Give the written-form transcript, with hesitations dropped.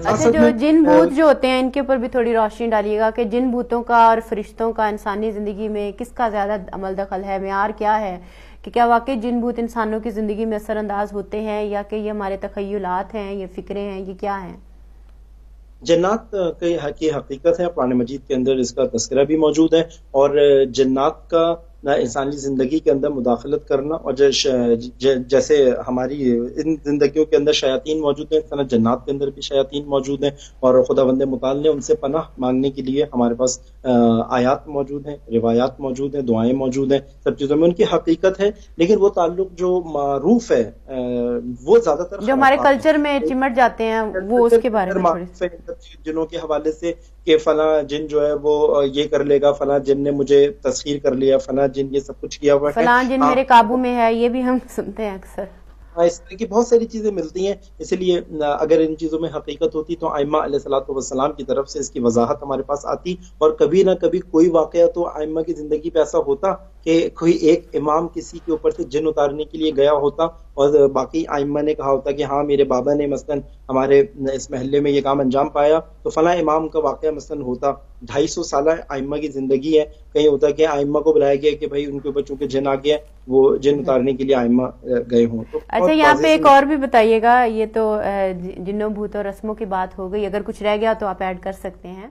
اچھا، جو جن بھوت جو ہوتے ہیں ان کے اوپر بھی تھوڑی روشنی ڈالیے گا کہ جن بھوتوں کا اور فرشتوں کا انسانی زندگی میں کس کا زیادہ عمل دخل ہے، معیار کیا ہے، کہ کیا واقعی جن بھوت انسانوں کی زندگی میں اثر انداز ہوتے ہیں یا کہ یہ ہمارے تخیلات ہیں، یہ فکریں ہیں، یہ کیا ہیں؟ جنات کی حقیقت ہے، قرآن مجید کے اندر اس کا تذکرہ بھی موجود ہے، اور جنات کا انسانی زندگی کے اندر مداخلت کرنا، اور جیسے ہماری ان زندگیوں کے اندر شیاطین موجود ہیں، اس طرح جنات کے اندر بھی شیاطین موجود ہیں، اور خدا بند متعال نے ان سے پناہ مانگنے کے لیے ہمارے پاس آیات موجود ہیں، روایات موجود ہیں، دعائیں موجود ہیں، سب چیزوں میں ان کی حقیقت ہے، لیکن وہ تعلق جو معروف ہے وہ زیادہ تر جو ہمارے خرافات کلچر میں چمٹ جاتے ہیں، وہ اس کے بارے میں تھوڑی معروف ہے جنوں کے حوالے سے، کہ فلاں جن جو ہے وہ یہ کر لے گا، فلاں جن نے مجھے تسخیر کر لیا، فلاں جن یہ سب کچھ کیا ہوا ہے۔ فلاں جن میرے قابو میں ہے، یہ بھی ہم سنتے ہیں اکثر۔ اس طرح کی بہت ساری چیزیں ملتی ہیں، اس لیے اگر ان چیزوں میں حقیقت ہوتی تو ائمہ علیہ الصلوۃ والسلام کی طرف سے اس کی وضاحت ہمارے پاس آتی، اور کبھی نہ کبھی کوئی واقعہ تو ائمہ کی زندگی پہ ایسا ہوتا کہ کوئی ایک امام کسی کے اوپر سے جن اتارنے کے لیے گیا ہوتا، اور باقی ائمہ نے کہا ہوتا کہ ہاں میرے بابا نے مثلاً ہمارے اس محلے میں یہ کام انجام پایا، تو فلاں امام کا واقعہ مثلاً ہوتا۔ 250 سالہ ائمہ کی زندگی ہے، کہیں ہوتا کہ ائمہ کو بلایا گیا کہ بھائی ان کے اوپر چونکہ جن آ گیا، وہ جن اتارنے کے لیے ائمہ گئے ہوں۔ تو اچھا، بہت یہاں واضح پہ سی ایک اور بھی بتائیے گا، یہ تو جنوں بھوتوں رسموں کی بات ہو گئی، اگر کچھ رہ گیا تو آپ ایڈ کر سکتے ہیں۔